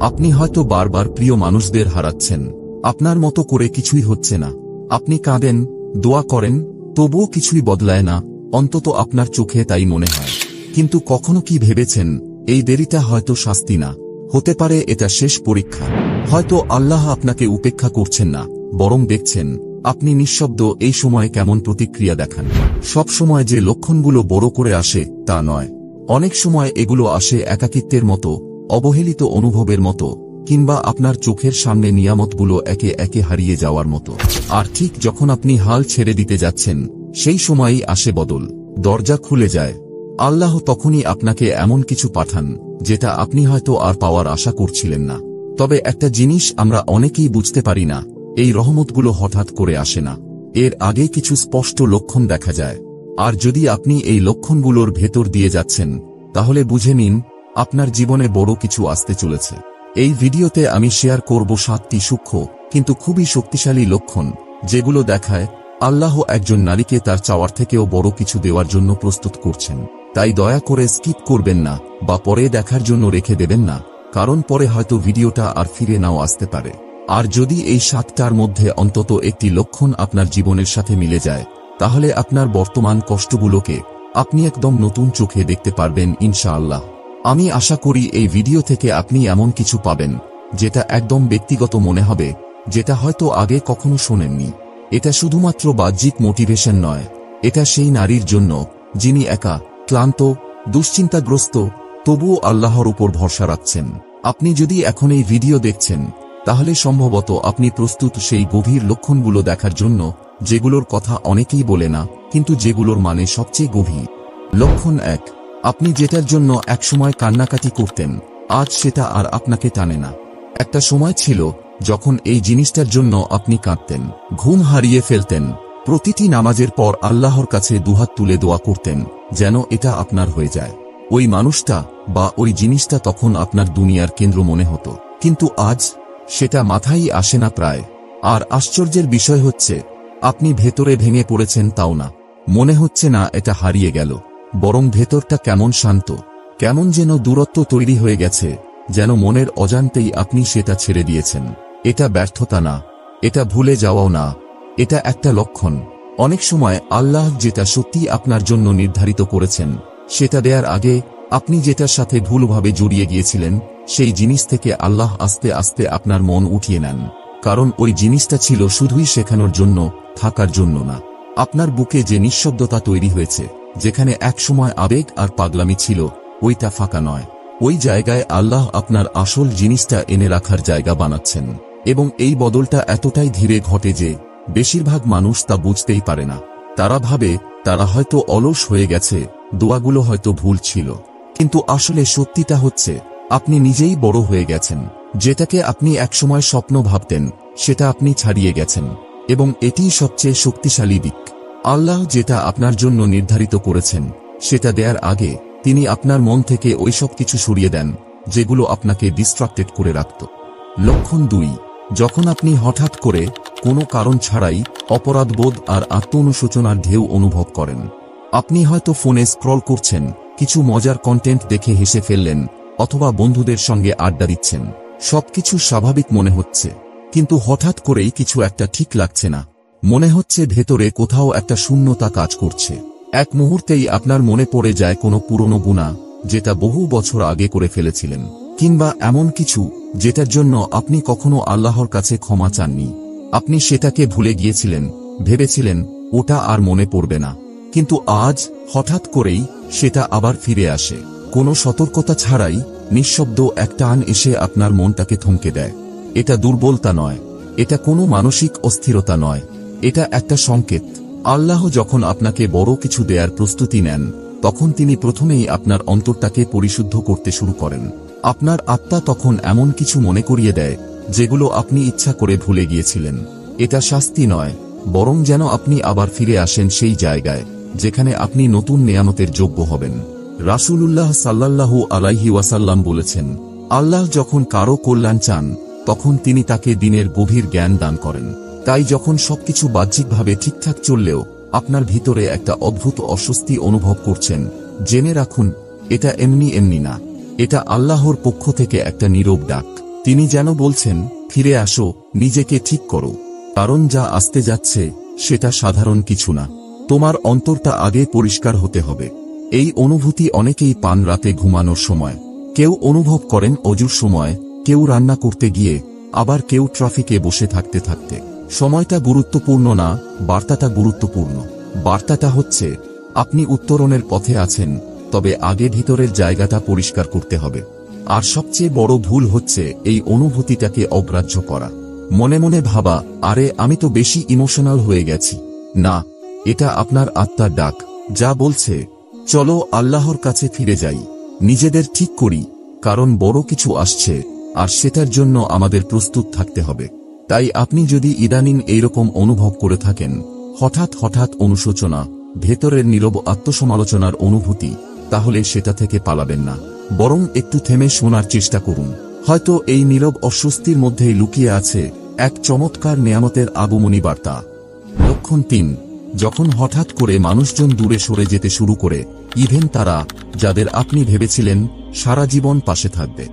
আপনি হয়তো বারবার প্রিয় মানুষদের হারাচ্ছেন, আপনার মতো করে কিছুই হচ্ছে না। আপনি কাঁদেন, দোয়া করেন, তবুও কিছুই বদলায় না, অন্তত আপনার চোখে তাই মনে হয়। কিন্তু কখনো কি ভেবেছেন, এই দেরিটা হয়তো শাস্তি না, হতে পারে এটা শেষ পরীক্ষা। হয়তো আল্লাহ আপনাকে উপেক্ষা করছেন না, বরং দেখছেন আপনি নিঃশব্দ এই সময় কেমন প্রতিক্রিয়া দেখান। সব সময় যে লক্ষণগুলো বড় করে আসে তা নয়, অনেক সময় এগুলো আসে একাকিত্বের মতো, অবহেলিত অনুভবের মতো, কিংবা আপনার চোখের সামনে নিয়ামতগুলো একে একে হারিয়ে যাওয়ার মতো। আর ঠিক যখন আপনি হাল ছেড়ে দিতে যাচ্ছেন, সেই সময়ই আসে বদল, দরজা খুলে যায়। আল্লাহ তখনই আপনাকে এমন কিছু পাঠান যেটা আপনি হয়তো আর পাওয়ার আশা করছিলেন না। তবে একটা জিনিস আমরা অনেকেই বুঝতে পারি না, এই রহমতগুলো হঠাৎ করে আসে না, এর আগে কিছু স্পষ্ট লক্ষণ দেখা যায়। আর যদি আপনি এই লক্ষণগুলোর ভেতর দিয়ে যাচ্ছেন, তাহলে বুঝে নিন আপনার জীবনে বড় কিছু আসতে চলেছে। এই ভিডিওতে আমি শেয়ার করব 7টি সূক্ষ্ম কিন্তু খুবই শক্তিশালী লক্ষণ, যেগুলো দেখায় আল্লাহ একজন নারীকে তার চাওয়ার থেকেও বড় কিছু দেওয়ার জন্য প্রস্তুত করছেন। তাই দয়া করে স্কিপ করবেন না বা পরে দেখার জন্য রেখে দেবেন না, কারণ পরে হয়তো ভিডিওটা আর ফিরে নাও আসতে পারে। আর যদি এই 7টার মধ্যে অন্তত একটি লক্ষণ আপনার জীবনের সাথে মিলে যায়, তাহলে আপনার বর্তমান কষ্টগুলোকে আপনি একদম নতুন চোখে দেখতে পারবেন ইনশাআল্লাহ। আমি আশা করি এই ভিডিও থেকে আপনি এমন কিছু পাবেন যেটা একদম ব্যক্তিগত মনে হবে, যেটা হয়তো আগে কখনো শোনেননি। এটা শুধুমাত্র বাহ্যিক মোটিভেশন নয়, এটা সেই নারীর জন্য যিনি একা, ক্লান্ত, দুশ্চিন্তাগ্রস্ত, তবুও আল্লাহর উপর ভরসা রাখছেন। আপনি যদি এখন এই ভিডিও দেখছেন, তাহলে সম্ভবত আপনি প্রস্তুত সেই গভীর লক্ষণগুলো দেখার জন্য, যেগুলোর কথা অনেকেই বলে না, কিন্তু যেগুলোর মানে সবচেয়ে গভীর। লক্ষণ 1, আপনি যেটার জন্য একসময় কান্নাকাটি করতেন, আজ সেটা আর আপনাকে টানে না। একটা সময় ছিল যখন এই জিনিসটার জন্য আপনি কাঁদতেন, ঘুম হারিয়ে ফেলতেন, প্রতিটি নামাজের পর আল্লাহর কাছে দুহাত তুলে দোয়া করতেন যেন এটা আপনার হয়ে যায়। ওই মানুষটা বা ওই জিনিসটা তখন আপনার দুনিয়ার কেন্দ্র মনে হতো, কিন্তু আজ সেটা মাথায় আসে না প্রায়। আর আশ্চর্যের বিষয় হচ্ছে, আপনি ভেতরে ভেঙে পড়েছেন তাও না, মনে হচ্ছে না এটা হারিয়ে গেল, বরং ভেতরটা কেমন শান্ত, কেমন যেন দূরত্ব তৈরি হয়ে গেছে, যেন মনের অজান্তেই আপনি সেটা ছেড়ে দিয়েছেন। এটা ব্যর্থতা না, এটা ভুলে যাওয়াও না, এটা একটা লক্ষণ। অনেক সময় আল্লাহ যেটা সত্যি আপনার জন্য নির্ধারিত করেছেন, সেটা দেওয়ার আগে আপনি যেটার সাথে ভুলভাবে জড়িয়ে গিয়েছিলেন, সেই জিনিস থেকে আল্লাহ আস্তে আস্তে আপনার মন উঠিয়ে নেন। কারণ ওই জিনিসটা ছিল শুধুই শেখানোর জন্য, থাকার জন্য না। আপনার বুকে যে নিঃশব্দতা তৈরি হয়েছে, যেখানে একসময় আবেগ আর পাগলামি ছিল, ওইটা ফাঁকা নয়। ওই জায়গায় আল্লাহ আপনার আসল জিনিসটা এনে রাখার জায়গা বানাচ্ছেন। এবং এই বদলটা এতটাই ধীরে ঘটে যে বেশিরভাগ মানুষ তা বুঝতেই পারে না। তারা ভাবে তারা হয়তো অলস হয়ে গেছে, দোয়াগুলো হয়তো ভুল ছিল। কিন্তু আসলে সত্যিটা হচ্ছে, আপনি নিজেই বড় হয়ে গেছেন। যেটাকে আপনি একসময় স্বপ্ন ভাবতেন, সেটা আপনি ছাড়িয়ে গেছেন। এবং এটিই সবচেয়ে শক্তিশালী দিক। আল্লাহ যেটা আপনার জন্য নির্ধারিত করেছেন, সেটা দেওয়ার আগে তিনি আপনার মন থেকে ওইসব কিছু সরিয়ে দেন যেগুলো আপনাকে ডিস্ট্রাক্টেড করে রাখত। লক্ষণ 2, যখন আপনি হঠাৎ করে কোনো কারণ ছাড়াই অপরাধবোধ আর আত্ম-অনুশোচনার ঢেউ অনুভব করেন। আপনি হয়তো ফোনে স্ক্রল করছেন, কিছু মজার কন্টেন্ট দেখে হেসে ফেললেন, অথবা বন্ধুদের সঙ্গে আড্ডা দিচ্ছেন। সবকিছু স্বাভাবিক মনে হচ্ছে, কিন্তু হঠাৎ করেই কিছু একটা ঠিক লাগছে না। মনে হচ্ছে ভেতরে কোথাও একটা শূন্যতা কাজ করছে। এক মুহূর্তেই আপনার মনে পড়ে যায় কোনো পুরনো গুনাহ, যেটা বহু বছর আগে করে ফেলেছিলেন, কিংবা এমন কিছু যেটার জন্য আপনি কখনো আল্লাহর কাছে ক্ষমা চাননি। আপনি সেটাকে ভুলে গিয়েছিলেন, ভেবেছিলেন ওটা আর মনে পড়বে না। কিন্তু আজ হঠাৎ করেই সেটা আবার ফিরে আসে। কোনো সতর্কতা ছাড়াই নিঃশব্দ এক টান এসে আপনার মনটাকে থমকে দেয়। এটা দুর্বলতা নয়, এটা কোনো মানসিক অস্থিরতা নয়, এটা একটা সংকেত। আল্লাহ যখন আপনাকে বড় কিছু দেয়ার প্রস্তুতি নেন, তখন তিনি প্রথমেই আপনার অন্তরটাকে পরিশুদ্ধ করতে শুরু করেন। আপনার আত্মা তখন এমন কিছু মনে করিয়ে দেয় যেগুলো আপনি ইচ্ছা করে ভুলে গিয়েছিলেন। এটা শাস্তি নয়, বরং যেন আপনি আবার ফিরে আসেন সেই জায়গায় যেখানে আপনি নতুন নেয়ামতের যোগ্য হবেন। রাসূলুল্লাহ সাল্লাল্লাহু আলাইহি ওয়াসাল্লাম বলেছেন, আল্লাহ যখন কারো কল্যাণ চান, তখন তিনি তাকে দিনের গভীর জ্ঞান দান করেন। তাই যখন সবকিছু বাহ্যিকভাবে ঠিকঠাক চললেও আপনার ভিতরে একটা অদ্ভুত অস্বস্তি অনুভব করছেন, জেনে রাখুন এটা এমনি এমনি না, এটা আল্লাহর পক্ষ থেকে একটা নীরব ডাক। তিনি যেন বলছেন, ফিরে আসো, নিজেকে ঠিক করো, কারণ যা আসতে যাচ্ছে সেটা সাধারণ কিছু না। তোমার অন্তরটা আগে পরিষ্কার হতে হবে। এই অনুভূতি অনেকেই পান রাতে ঘুমানোর সময়, কেউ অনুভব করেন অজুর সময়, কেউ রান্না করতে গিয়ে, আবার কেউ ট্রাফিকে বসে থাকতে থাকতে। সময়টা গুরুত্বপূর্ণ না, বার্তাটা গুরুত্বপূর্ণ। বার্তাটা হচ্ছে, আপনি উত্তরণের পথে আছেন, তবে আগে ভিতরের জায়গাটা পরিষ্কার করতে হবে। আর সবচেয়ে বড় ভুল হচ্ছে এই অনুভূতিটাকে অগ্রাহ্য করা। মনে মনে ভাবা, আরে আমি তো বেশি ইমোশনাল হয়ে গেছি। না, এটা আপনার আত্মার ডাক, যা বলছে, চলো আল্লাহর কাছে ফিরে যাই, নিজেদের ঠিক করি, কারণ বড় কিছু আসছে, আর সেটার জন্য আমাদের প্রস্তুত থাকতে হবে। তাই আপনি যদি ইদানিং এইরকম অনুভব করে থাকেন, হঠাৎ হঠাৎ অনুশোচনা, ভেতরের নীরব আত্মসমালোচনার অনুভূতি, তাহলে সেটা থেকে পালাবেন না, বরং একটু থেমে শোনার চেষ্টা করুন। হয়তো এই নীরব অস্বস্তির মধ্যেই লুকিয়ে আছে এক চমৎকার নেয়ামতের আগমনী বার্তা। লক্ষণ 3, যখন হঠাৎ করে মানুষজন দূরে সরে যেতে শুরু করে, ইভেন তারা, যাদের আপনি ভেবেছিলেন সারা জীবন পাশে থাকবে।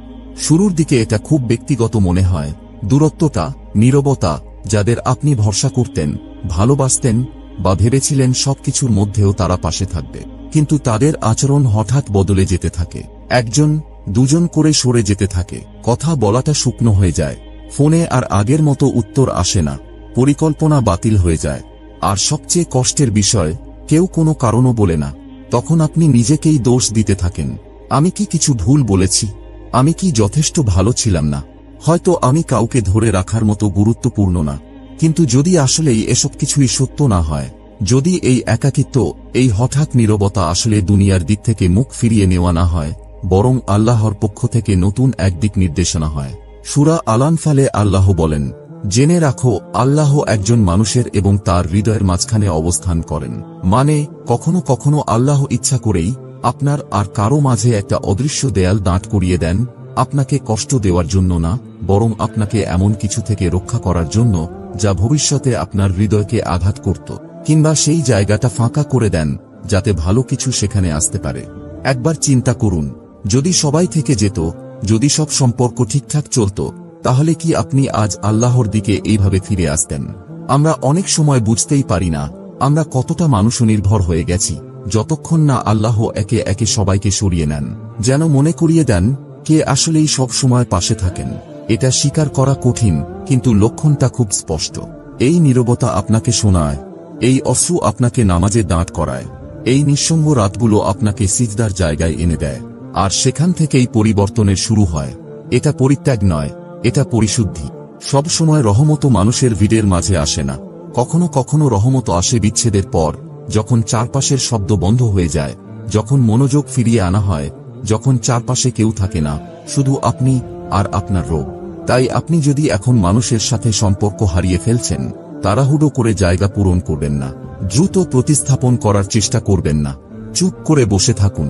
শুরুর দিকে এটা খুব ব্যক্তিগত মনে হয়, দূরত্বটা, নীরবতা, যাদের আপনি ভরসা করতেন, ভালোবাসতেন, বা ভেবেছিলেন সবকিছুর মধ্যেও তারা পাশে থাকবে, কিন্তু তাদের আচরণ হঠাৎ বদলে যেতে থাকে। একজন, দুজন করে সরে যেতে থাকে, কথা বলাটা শুকনো হয়ে যায়, ফোনে আর আগের মতো উত্তর আসে না, পরিকল্পনা বাতিল হয়ে যায়। আর সবচেয়ে কষ্টের বিষয়, কেউ কোনো কারণও বলে না। তখন আপনি নিজেকেই দোষ দিতে থাকেন। আমি কি কিছু ভুল বলেছি? আমি কি যথেষ্ট ভালো ছিলাম না? হয়তো আমি কাউকে ধরে রাখার মতো গুরুত্বপূর্ণ না। কিন্তু যদি আসলেই এসব কিছুই সত্য না হয়, যদি এই একাকিত্ব, এই হঠাৎ নীরবতা আসলে দুনিয়ার দিক থেকে মুখ ফিরিয়ে নেওয়া না হয়, বরং আল্লাহর পক্ষ থেকে নতুন এক দিক নির্দেশনা হয়। সূরা আল-আনফালে আল্লাহ বলেন, জেনে রাখো, আল্লাহ একজন মানুষের এবং তার হৃদয়ের মাঝখানে অবস্থান করেন। মানে, কখনো কখনো আল্লাহ ইচ্ছা করেই আপনার আর কারো মাঝে একটা অদৃশ্য দেয়াল দাঁড় করিয়ে দেন, আপনাকে কষ্ট দেওয়ার জন্য না, বরং আপনাকে এমন কিছু থেকে রক্ষা করার জন্য যা ভবিষ্যতে আপনার হৃদয়কে আঘাত করত, কিংবা সেই জায়গাটা ফাঁকা করে দেন যাতে ভালো কিছু সেখানে আসতে পারে। একবার চিন্তা করুন, যদি সবাই থেকে যেত, যদি সব সম্পর্ক ঠিকঠাক চলত, তাহলে কি আপনি আজ আল্লাহর দিকে এইভাবে ফিরে আসতেন? আমরা অনেক সময় বুঝতেই পারি না আমরা কতটা মানুষনির্ভর হয়ে গেছি, যতক্ষণ না আল্লাহ একে একে সবাইকে সরিয়ে নেন, যেন মনে করিয়ে দেন কে আসলেই সব সময় পাশে থাকেন। এটা স্বীকার করা কঠিন, কিন্তু লক্ষণটা খুব স্পষ্ট। এই নীরবতা আপনাকে শোনায়, এই অশ্রু আপনাকে নামাজে দাঁড় করায়, এই নিঃসঙ্গ রাতগুলো আপনাকে সিজদার জায়গায় এনে দেয়, আর সেখান থেকেই পরিবর্তনের শুরু হয়। এটা পরিত্যাগ নয়, এটা পরিশুদ্ধি। সব সময় রহমত মানুষের ভিড়ের মাঝে আসে না, কখনো কখনো রহমত আসে বিচ্ছেদের পর, যখন চারপাশের শব্দ বন্ধ হয়ে যায়, যখন মনোযোগ ফিরিয়ে আনা হয়, যখন চারপাশে কেউ থাকে না, শুধু আপনি আর আপনার রোগ। তাই আপনি যদি এখন মানুষের সাথে সম্পর্ক হারিয়ে ফেলছেন, তাড়াহুড়ো করে জায়গা পূরণ করবেন না, দ্রুত প্রতিস্থাপন করার চেষ্টা করবেন না, চুপ করে বসে থাকুন,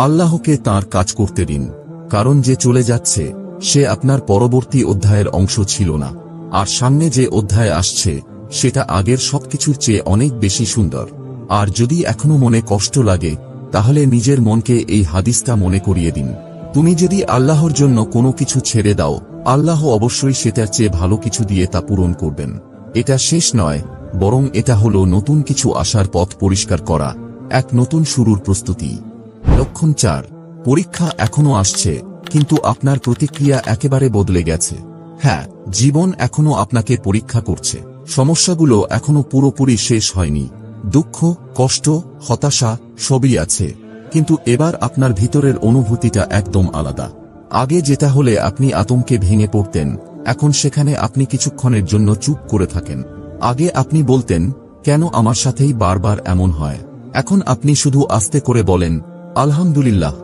আল্লাহকে তাঁর কাজ করতে দিন। কারণ যে চলে যাচ্ছে সে আপনার পরবর্তী অধ্যায়ের অংশ ছিল না, আর সামনে যে অধ্যায় আসছে সেটা আগের সবকিছুর চেয়ে অনেক বেশি সুন্দর। আর যদি এখনো মনে কষ্ট লাগে, তাহলে নিজের মনকে এই হাদিসটা মনে করিয়ে দিন, তুমি যদি আল্লাহর জন্য কোনো কিছু ছেড়ে দাও, আল্লাহ অবশ্যই সেটার চেয়ে ভালো কিছু দিয়ে তা পূরণ করবেন। এটা শেষ নয়, বরং এটা হলো নতুন কিছু আসার পথ পরিষ্কার করা, এক নতুন শুরুর প্রস্তুতি। লক্ষণ 4, পরীক্ষা এখনো আসছে, কিন্তু আপনার প্রতিক্রিয়া একেবারে বদলে গেছে। হ্যাঁ, জীবন এখনো আপনাকে পরীক্ষা করছে, সমস্যাগুলো এখনো পুরোপুরি শেষ হয়নি, দুঃখ, কষ্ট, হতাশা সবই আছে, কিন্তু এবার আপনার ভিতরের অনুভূতিটা একদম আলাদা। আগে যেটা হলে আপনি আতঙ্কে ভেঙে পড়তেন, এখন সেখানে আপনি কিছুক্ষণের জন্য চুপ করে থাকেন। আগে আপনি বলতেন, কেন আমার সাথেই বারবার এমন হয়? এখন আপনি শুধু আস্তে করে বলেন, আলহামদুলিল্লাহ।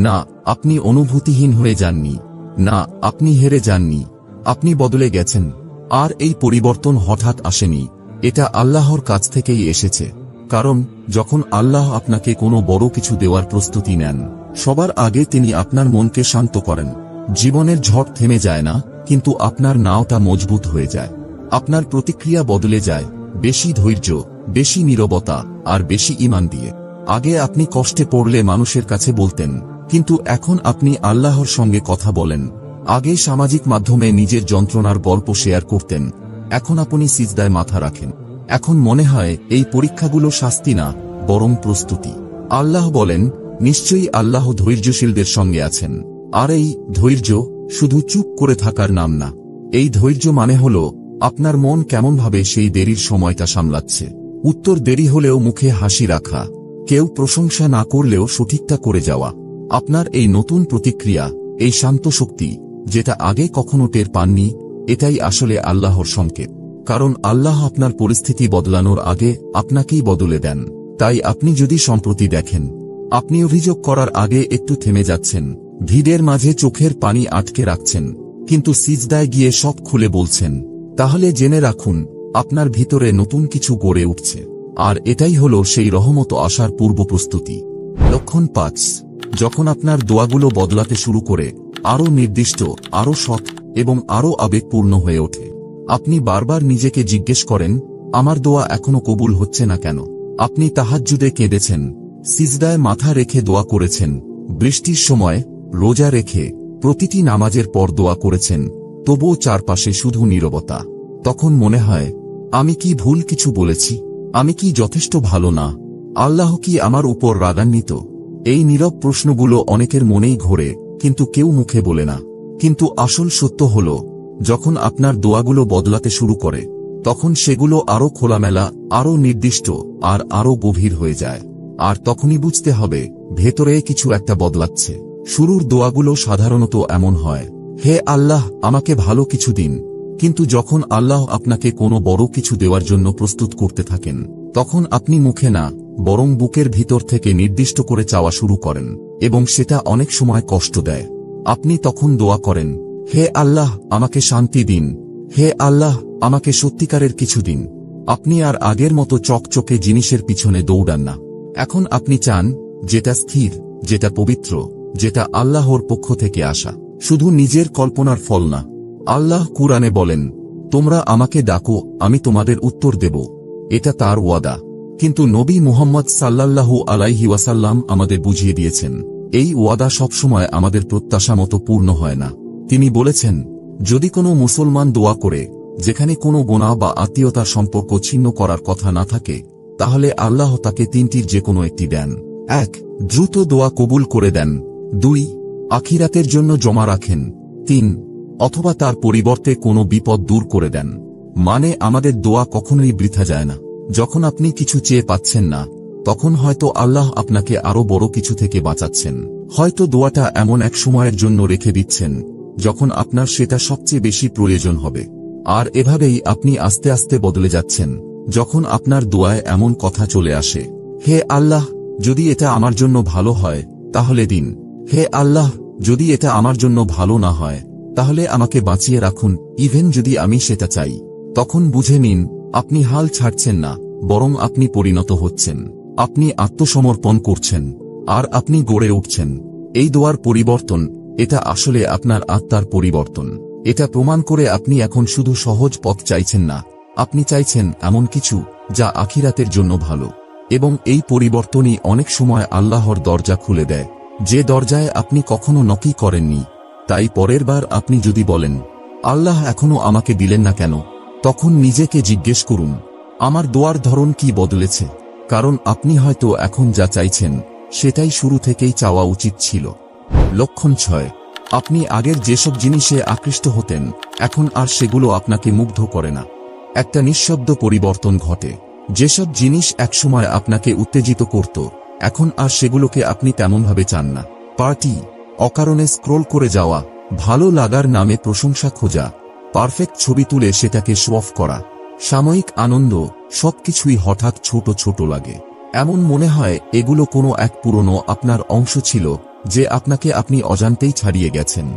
না, আপনি অনুভূতিহীন হয়ে যাননি, না, আপনি হেরে যাননি, আপনি বদলে গেছেন। আর এই পরিবর্তন হঠাৎ আসেনি, এটা আল্লাহর কাছ থেকেই এসেছে। কারণ যখন আল্লাহ আপনাকে কোনো বড় কিছু দেওয়ার প্রস্তুতি নেন, সবার আগে তিনি আপনার মনকে শান্ত করেন। জীবনের ঝড় থেমে যায় না, কিন্তু আপনার নাওটা মজবুত হয়ে যায়, আপনার প্রতিক্রিয়া বদলে যায়, বেশি ধৈর্য, বেশি নীরবতা, আর বেশি ঈমান দিয়ে। আগে আপনি কষ্টে পড়লে মানুষের কাছে বলতেন, কিন্তু এখন আপনি আল্লাহর সঙ্গে কথা বলেন, আগে সামাজিক মাধ্যমে নিজের যন্ত্রণার গল্প শেয়ার করতেন, এখন আপনি সিজদায় মাথা রাখেন। এখন মনে হয় এই পরীক্ষাগুলো শাস্তি না, বরং প্রস্তুতি। আল্লাহ বলেন, নিশ্চয়ই আল্লাহ ধৈর্যশীলদের সঙ্গে আছেন। আর এই ধৈর্য শুধু চুপ করে থাকার নাম না। এই ধৈর্য মানে হল আপনার মন কেমনভাবে সেই দেরির সময়টা সামলাচ্ছে। উত্তর দেরি হলেও মুখে হাসি রাখা, কেউ প্রশংসা না করলেও সঠিকটা করে যাওয়া। আপনার এই নতুন প্রতিক্রিয়া, এই শান্ত শক্তি, যেটা আগে কখনো টের পাননি, এটাই আসলে আল্লাহর সংকেত। কারণ আল্লাহ আপনার পরিস্থিতি বদলানোর আগে আপনাকেই বদলে দেন। তাই আপনি যদি সম্প্রতি দেখেন আপনি অভিযোগ করার আগে একটু থেমে যাচ্ছেন, ভিড়ের মাঝে চোখের পানি আটকে রাখছেন, কিন্তু সিজদায় গিয়ে সব খুলে বলছেন, তাহলে জেনে রাখুন আপনার ভিতরে নতুন কিছু গড়ে উঠছে। আর এটাই হলো সেই রহমত আসার পূর্ব প্রস্তুতি। লক্ষণ ৫, যখন আপনার দোয়াগুলো বদলাতে শুরু করে, আরও নির্দিষ্ট, আরও সৎ এবং আরও আবেগপূর্ণ হয়ে ওঠে। আপনি বারবার নিজেকে জিজ্ঞেস করেন, আমার দোয়া এখনো কবুল হচ্ছে না কেন? আপনি তাহাজ্জুদে কেঁদেছেন, সিজদায় মাথা রেখে দোয়া করেছেন, বৃষ্টির সময়, রোজা রেখে, প্রতিটি নামাজের পর দোয়া করেছেন, তবুও চারপাশে শুধু নীরবতা। তখন মনে হয়, আমি কি ভুল কিছু বলেছি? আমি কি যথেষ্ট ভালো না? আল্লাহ কি আমার উপর রাগান্বিত? এই নীরব প্রশ্নগুলো অনেকের মনেই ঘোরে, কিন্তু কেউ মুখে বলে না। কিন্তু আসল সত্য হল, যখন আপনার দোয়াগুলো বদলাতে শুরু করে, তখন সেগুলো আরও খোলামেলা, আরও নির্দিষ্ট আর আরও গভীর হয়ে যায়। আর তখনই বুঝতে হবে, ভেতরে কিছু একটা বদলাচ্ছে। শুরুর দোয়াগুলো সাধারণত এমন হয়, হে আল্লাহ, আমাকে ভালো কিছু দিন। কিন্তু যখন আল্লাহ আপনাকে কোনো বড় কিছু দেওয়ার জন্য প্রস্তুত করতে থাকেন, তখন আপনি মুখে না, বরং বুকের ভিতর থেকে নির্দিষ্ট করে চাওয়া শুরু করেন, এবং সেটা অনেক সময় কষ্ট দেয়। আপনি তখন দোয়া করেন, হে আল্লাহ, আমাকে শান্তি দিন। হে আল্লাহ, আমাকে সত্যিকারের কিছু দিন। আপনি আর আগের মতো চকচকে জিনিসের পিছনে দৌড়ান না। এখন আপনি চান যেটা স্থির, যেটা পবিত্র, যেটা আল্লাহর পক্ষ থেকে আসা, শুধু নিজের কল্পনার ফল না। আল্লাহ কুরআনে বলেন, তোমরা আমাকে ডাকো, আমি তোমাদের উত্তর দেব। এটা তার ওয়াদা। কিন্তু নবী মুহাম্মদ সাল্লাল্লাহু আলাইহি ওয়াসাল্লাম আমাদের বুঝিয়ে দিয়েছেন, এই ওয়াদা সবসময় আমাদের প্রত্যাশা মতো পূর্ণ হয় না। তিনি বলেছেন, যদি কোনো মুসলমান দোয়া করে যেখানে কোনো গুনাহ বা আত্মীয়তার সম্পর্ক ছিন্ন করার কথা না থাকে, তাহলে আল্লাহ তাকে তিনটির যে কোনো একটি দেন। ১. দ্রুত দোয়া কবুল করে দেন। ২. আখিরাতের জন্য জমা রাখেন। ৩. অথবা তার পরিবর্তে কোনো বিপদ দূর করে দেন। মানে আমাদের দোয়া কখনোই বৃথা যায় না। যখন আপনি কিছু চেয়ে পাচ্ছেন না, তখন হয়তো আল্লাহ আপনাকে আরো বড় কিছু থেকে বাঁচাচ্ছেন। হয়তো দোয়াটা এমন এক সময়ের জন্য রেখে দিচ্ছেন যখন আপনার সেটা সবচেয়ে বেশি প্রয়োজন হবে। আর এভাবেই আপনি আস্তে আস্তে বদলে যাচ্ছেন। যখন আপনার দোয়ায় এমন কথা চলে আসে, হে আল্লাহ, যদি এটা আমার জন্য ভালো হয় তাহলে দিন। হে আল্লাহ, যদি এটা আমার জন্য ভালো না হয় তাহলে আমাকে বাঁচিয়ে রাখুন, ইভেন যদি আমি সেটা চাই। তখন বুঝে নিন, আপনি হাল ছাড়ছেন না, বরং আপনি পরিণত হচ্ছেন। আপনি আত্মসমর্পণ করছেন, আর আপনি গড়ে উঠছেন। এই দোয়ার পরিবর্তন, এটা আসলে আপনার আত্মার পরিবর্তন। এটা প্রমাণ করে আপনি এখন শুধু সহজ পথ চাইছেন না, আপনি চাইছেন এমন কিছু যা আখিরাতের জন্য ভালো। এবং এই পরিবর্তনই অনেক সময় আল্লাহর দরজা খুলে দেয়, যে দরজায় আপনি কখনো নকি করেননি। তাই পরের বার আপনি যদি বলেন, আল্লাহ এখনো আমাকে দিলেন না কেন, তখন নিজেকে জিজ্ঞেস করুন, আমার দোয়ার ধরন কি বদলেছে? কারণ আপনি হয়তো এখন যা চাইছেন সেটাই শুরু থেকেই চাওয়া উচিত ছিল। লক্ষণ ৬, আপনি আগের যেসব জিনিসে আকৃষ্ট হতেন এখন আর সেগুলো আপনাকে মুগ্ধ করে না। একটা নিঃশব্দ পরিবর্তন ঘটে। যেসব জিনিস একসময় আপনাকে উত্তেজিত করত, এখন আর সেগুলোকে আপনি তেমনভাবে চান না। পার্টি, অকারণে স্ক্রোল করে যাওয়া, ভালো লাগার নামে প্রশংসা খোঁজা, পারফেক্ট ছবি তুলে সেটাকে শো অফ করা, সাময়িক আনন্দ, সবকিছুই হঠাৎ ছোট ছোট লাগে। এমন মনে হয় এগুলো কোনো এক পুরনো আপনার অংশ ছিল যে আপনাকে আপনি অজান্তেই ছাড়িয়ে গেছেন।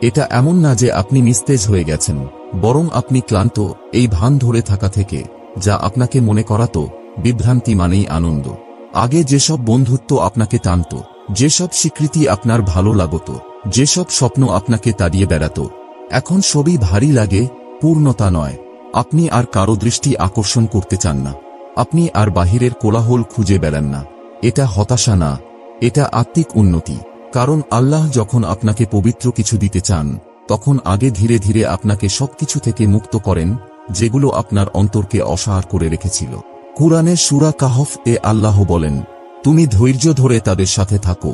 এটা এমন না যে আপনি নিস্তেজ হয়ে গেছেন, বরং আপনি ক্লান্ত এই ভান ধরে থাকা থেকে, যা আপনাকে মনে করাতো বিভ্রান্তি মানেই আনন্দ। আগে যেসব বন্ধুত্ব আপনাকে টানত, যেসব স্বীকৃতি আপনার ভালো লাগত, যেসব স্বপ্ন আপনাকে তাড়িয়ে বেড়াত, এখন সবই ভারী লাগে, পূর্ণতা নয়। আপনি আর কারো দৃষ্টি আকর্ষণ করতে চান না, আপনি আর বাহিরের কোলাহল খুঁজে বেড়ান না। এটা হতাশা না, এটা আত্মিক উন্নতি। কারণ আল্লাহ যখন আপনাকে পবিত্র কিছু দিতে চান, তখন আগে ধীরে ধীরে আপনাকে সবকিছু থেকে মুক্ত করেন যেগুলো আপনার অন্তরকে অসাড় করে রেখেছিল। কুরআনের সূরা কাহফ এ আল্লাহ বলেন, তুমি ধৈর্য ধরে তাদের সাথে থাকো,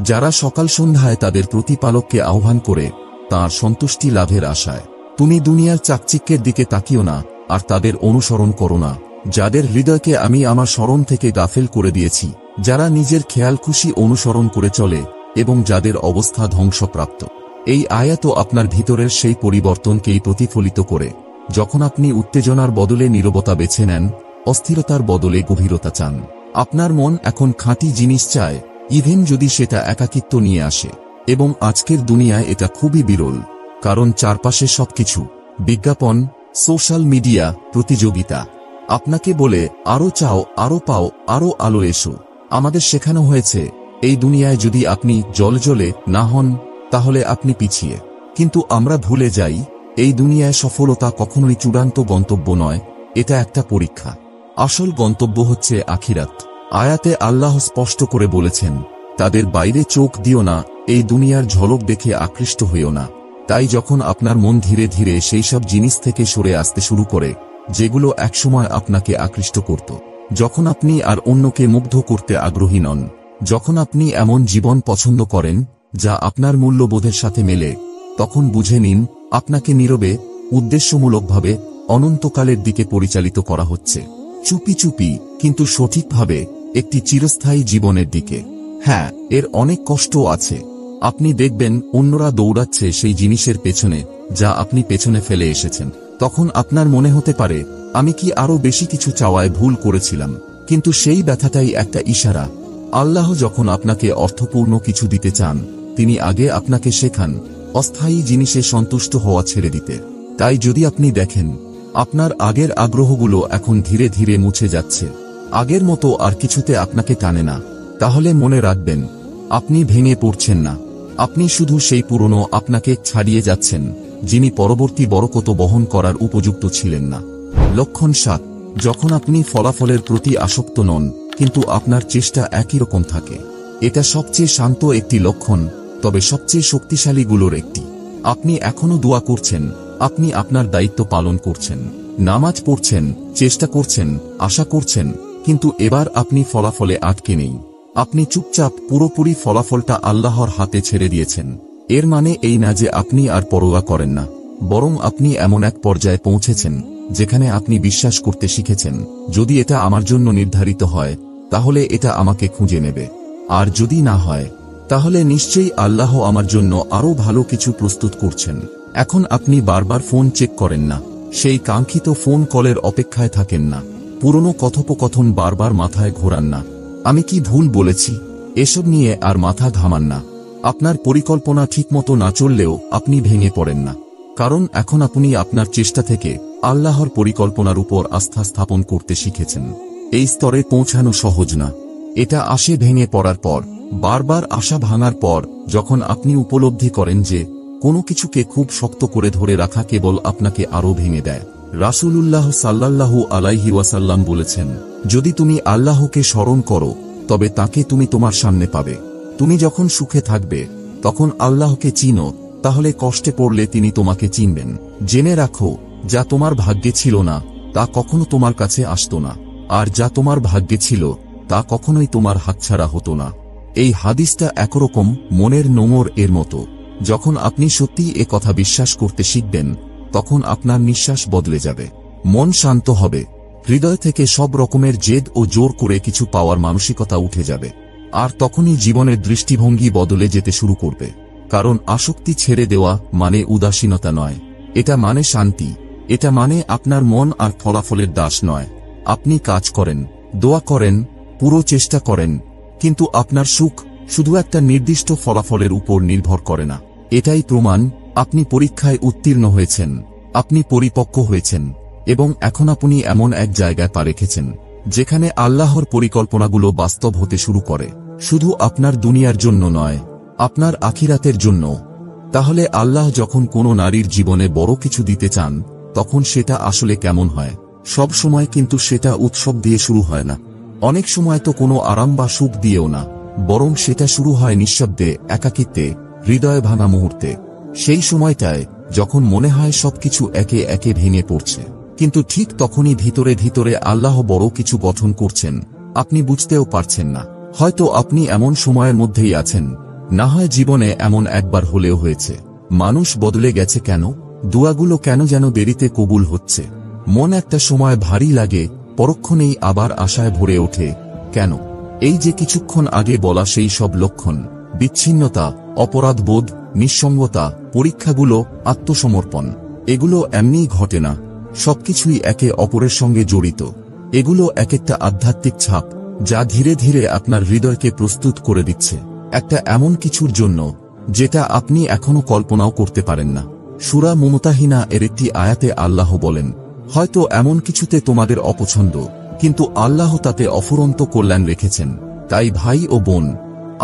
যারা সকাল সন্ধ্যায় তাদের প্রতিপালককে আহ্বান করে তাঁর সন্তুষ্টি লাভের আশায়। তুমি দুনিয়ার চাকচিক্যের দিকে তাকিও না আর তাদের অনুসরণ করো না, যাদের হৃদয়কে আমি আমার স্মরণ থেকে গাফেল করে দিয়েছি, যারা নিজের খেয়াল খুশি অনুসরণ করে চলে এবং যাদের অবস্থা ধ্বংসপ্রাপ্ত। এই আয়াতও আপনার ভিতরের সেই পরিবর্তনকেই প্রতিফলিত করে, যখন আপনি উত্তেজনার বদলে নীরবতা বেছে নেন, অস্থিরতার বদলে গভীরতা চান। আপনার মন এখন খাঁটি জিনিস চায়, ইভেন যদি সেটা একাকিত্ব নিয়ে আসে। এবং আজকের দুনিয়ায় এটা খুবই বিরল, কারণ চারপাশে সবকিছু বিজ্ঞাপন, সোশ্যাল মিডিয়া, প্রতিযোগিতা আপনাকে বলে আরো চাও, আরো পাও, আরো আলো এসো। আমাদের শেখানো হয়েছে এই দুনিয়ায় যদি আপনি জ্বলে না হন তাহলে আপনি পিছিয়ে। কিন্তু আমরা ভুলে যাই এই দুনিয়ায় সফলতা কখনোই চূড়ান্ত গন্তব্য নয়, এটা একটা পরীক্ষা। আসল গন্তব্য হচ্ছে আখিরাত। আয়াতে আল্লাহ স্পষ্ট করে বলেছেন, তাদের বাইরে চোখ দিও না, এই দুনিয়ার ঝলক দেখে আকৃষ্ট হইও না। তাই যখন আপনার মন ধীরে ধীরে সেই সব জিনিস থেকে সরে আসতে শুরু করে যেগুলো একসময় আপনাকে আকৃষ্ট করত, যখন আপনি আর অন্যকে মুগ্ধ করতে আগ্রহী নন, যখন আপনি এমন জীবন পছন্দ করেন যা আপনার মূল্যবোধের সাথে মেলে, তখন বুঝে নিন আপনাকে নীরবে, উদ্দেশ্যমূলকভাবে অনন্তকালের দিকে পরিচালিত করা হচ্ছে, চুপি চুপি কিন্তু সঠিকভাবে একটি চিরস্থায়ী জীবনের দিকে। হ্যাঁ, এর অনেক কষ্টও আছে। আপনি দেখবেন অন্যরা দৌড়াচ্ছে সেই জিনিসের পেছনে যা আপনি পেছনে ফেলে এসেছেন। তখন আপনার মনে হতে পারে, আমি কি আরো বেশি কিছু চাওয়ায় ভুল করেছিলাম? কিন্তু সেই ব্যথাটাই একটা ইশারা। আল্লাহ যখন আপনাকে অর্থপূর্ণ কিছু দিতে চান, তিনি আগে আপনাকে শেখান অস্থায়ী জিনিসে সন্তুষ্ট হওয়া ছেড়ে দিতে। তাই যদি আপনি দেখেন আপনার আগের আগ্রহগুলো এখন ধীরে ধীরে মুছে যাচ্ছে, আগের মতো আর কিছুতে আপনাকে টানে না, তাহলে মনে রাখবেন আপনি ভেঙে পড়ছেন না, আপনি শুধু সেই পুরনো আপনাকে ছাড়িয়ে যাচ্ছেন যিনি পরবর্তী বরকত বহন করার উপযুক্ত ছিলেন না। লক্ষণ 7, যখন আপনি ফলাফলের প্রতি আসক্ত নন কিন্তু আপনার চেষ্টা একই রকম থাকে। এটা সবচেয়ে শান্ত একটি লক্ষণ, তবে সবচেয়ে শক্তিশালীগুলোর একটি। আপনি এখনো দোয়া করছেন, আপনি আপনার দায়িত্ব পালন করছেন, নামাজ পড়ছেন, চেষ্টা করছেন, আশা করছেন, কিন্তু এবার আপনি ফলাফলে আটকে নেই। আপনি চুপচাপ পুরোপুরি ফলাফলটা আল্লাহর হাতে ছেড়ে দিয়েছেন। এর মানে এই না যে আপনি আর পরোয়া করেন না, বরং আপনি এমন এক পর্যায়ে পৌঁছেছেন যেখানে আপনি বিশ্বাস করতে শিখেছেন, যদি এটা আমার জন্য নির্ধারিত হয় তাহলে এটা আমাকে খুঁজে নেবে, আর যদি না হয় তাহলে নিশ্চয়ই আল্লাহ আমার জন্য আরো ভালো কিছু প্রস্তুত করছেন। এখন আপনি বারবার ফোন চেক করেন না, সেই কাঙ্ক্ষিত ফোন কলের অপেক্ষায় থাকেন না, পুরনো কথোপকথন বারবার মাথায় ঘোরান না, আমি কি ভুল বলেছি এসব নিয়ে আর মাথা ঘামান না। আপনার পরিকল্পনা ঠিকমতো না চললেও আপনি ভেঙে পড়েন না, কারণ এখন আপনি আপনার চেষ্টা থেকে আল্লাহর পরিকল্পনার উপর আস্থা স্থাপন করতে শিখেছেন। এই স্তরে পৌঁছানো সহজ না, এটা আসে ভেঙে পড়ার পর, বারবার আশা ভাঙার পর, যখন আপনি উপলব্ধি করেন যে কোনো কিছুকে খুব শক্ত করে ধরে রাখা কেবল আপনাকে আরো ভেঙে দেয়। রাসূলুল্লাহ সাল্লাল্লাহু আলাইহি ওয়াসাল্লাম বলেছেন, যদি তুমি আল্লাহকে স্মরণ করো তবে তাকে তুমি তোমার সামনে পাবে। তুমি যখন সুখে থাকবে তখন আল্লাহকে চিনো, তাহলে কষ্টে পড়লে তিনি তোমাকে চিনবেন। জেনে রাখো, যা তোমার ভাগ্যে ছিল না তা কখনো তোমার কাছে আসতো না, আর যা তোমার ভাগ্যে ছিল তা কখনোই তোমার হাতছাড়া হতো না। এই হাদিসটা একরকম মনের নোঙর এর মতো। যখন আপনি সত্যিই এ কথা বিশ্বাস করতে শিখবেন, তখন আপনার নিঃশ্বাস বদলে যাবে, মন শান্ত হবে, হৃদয় থেকে সব রকমের জেদ ও জোর করে কিছু পাওয়ার মানসিকতা উঠে যাবে। আর তখনই জীবনের দৃষ্টিভঙ্গি বদলে যেতে শুরু করবে। কারণ আসক্তি ছেড়ে দেওয়া মানে উদাসীনতা নয়, এটা মানে শান্তি, এটা মানে আপনার মন আর ফলাফলের দাস নয়। আপনি কাজ করেন, দোয়া করেন, পুরো চেষ্টা করেন, কিন্তু আপনার সুখ শুধু একটা নির্দিষ্ট ফলাফলের উপর নির্ভর করে না। এটাই প্রমাণ আপনি পরীক্ষায় উত্তীর্ণ হয়েছেন, আপনি পরিপক্ক হয়েছেন, এবং এখন আপনি এমন এক জায়গায় পা রেখেছেন যেখানে আল্লাহর পরিকল্পনাগুলো বাস্তব হতে শুরু করে, শুধু আপনার দুনিয়ার জন্য নয়, আপনার আখিরাতের জন্য। তাহলে আল্লাহ যখন কোনো নারীর জীবনে বড় কিছু দিতে চান, তখন সেটা আসলে কেমন হয়? সব সময় কিন্তু সেটা উৎসব দিয়ে শুরু হয় না, অনেক সময় তো কোনো আরাম বা সুখ দিয়েও না, বরং সেটা শুরু হয় নিঃশব্দে, একাকিত্বে, হৃদয় ভাঙা মুহূর্তে। সেই সময়টায় যখন মনে হয় সবকিছু একে একে ভেঙে পড়ছে, কিন্তু ঠিক তখনই ভিতরে ভিতরে আল্লাহ বড় কিছু গঠন করছেন, আপনি বুঝতেও পারছেন না। হয়তো আপনি এমন সময়ের মধ্যেই আছেন, না হয় জীবনে এমন একবার হলেও হয়েছে। মানুষ বদলে গেছে কেন? দোয়াগুলো কেন যেন দেরিতে কবুল হচ্ছে? মন একটা সময় ভারী লাগে, পরক্ষণেই আবার আশায় ভরে ওঠে। কেন? এই যে কিছুক্ষণ আগে বলা সেই সব লক্ষণ, বিচ্ছিন্নতা, অপরাধবোধ, নিঃসঙ্গতা, পরীক্ষাগুলো, আত্মসমর্পণ, এগুলো এমনিই ঘটে না। সবকিছুই একে অপরের সঙ্গে জড়িত। এগুলো এক একটা আধ্যাত্মিক ছাপ, যা ধীরে ধীরে আপনার হৃদয়কে প্রস্তুত করে দিচ্ছে একটা এমন কিছুর জন্য যেটা আপনি এখনো কল্পনাও করতে পারেন না। সূরা মুমতাহিনা এর একটি আয়াতে আল্লাহ বলেন, হয়তো এমন কিছুতে তোমাদের অপছন্দ, কিন্তু আল্লাহ তাতে অফুরন্ত কল্যাণ রেখেছেন। তাই ভাই ও বোন,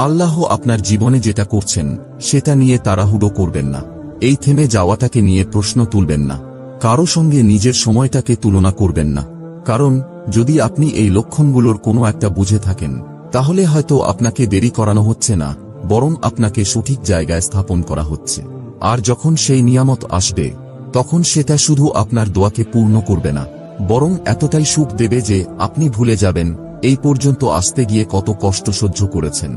আল্লাহ আপনার জীবনে যেটা করছেন সেটা নিয়ে তাড়াহুড়ো করবেন না। এই থেমে যাওয়াটাকে নিয়ে প্রশ্ন তুলবেন না। কারো সঙ্গে নিজের সময়টাকে তুলনা করবেন না। কারণ যদি আপনি এই লক্ষণগুলোর কোনো একটা বুঝে থাকেন, তাহলে হয়তো আপনাকে দেরি করানো হচ্ছে না, বরং আপনাকে সঠিক জায়গায় স্থাপন করা হচ্ছে। আর যখন সেই নিয়ামত আসবে, তখন সেটা শুধু আপনার দোয়াকে পূর্ণ করবে না, বরং এতটাই সুখ দেবে যে আপনি ভুলে যাবেন এই পর্যন্ত আসতে গিয়ে কত কষ্ট সহ্য করেছেন।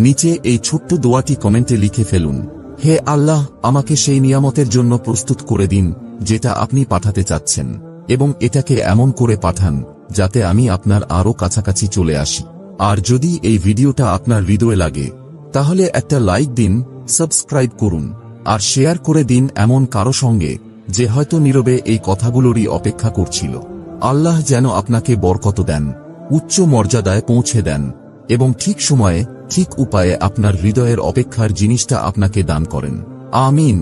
নিচে এই ছোট্ট দোয়াটি কমেন্টে লিখে ফেলুন, হে আল্লাহ, আমাকে সেই নিয়ামতের জন্য প্রস্তুত করে দিন যেটা আপনি পাঠাতে চাচ্ছেন, এবং এটাকে এমন করে পাঠান যাতে আমি আপনার আরো কাছাকাছি চলে আসি। আর যদি এই ভিডিওটা আপনার হৃদয়ে লাগে, তাহলে একটা লাইক দিন, সাবস্ক্রাইব করুন, আর শেয়ার করে দিন এমন কারো সঙ্গে যে হয়তো নীরবে এই কথাগুলোরই অপেক্ষা করছিল। আল্লাহ যেন আপনাকে বরকত দেন, উচ্চ মর্যাদায় পৌঁছে দেন, এবং ঠিক সময়ে ঠিক উপায়ে আপনার হৃদয়ের অপেক্ষার জিনিসটা আপনাকে দান করেন। আমিন।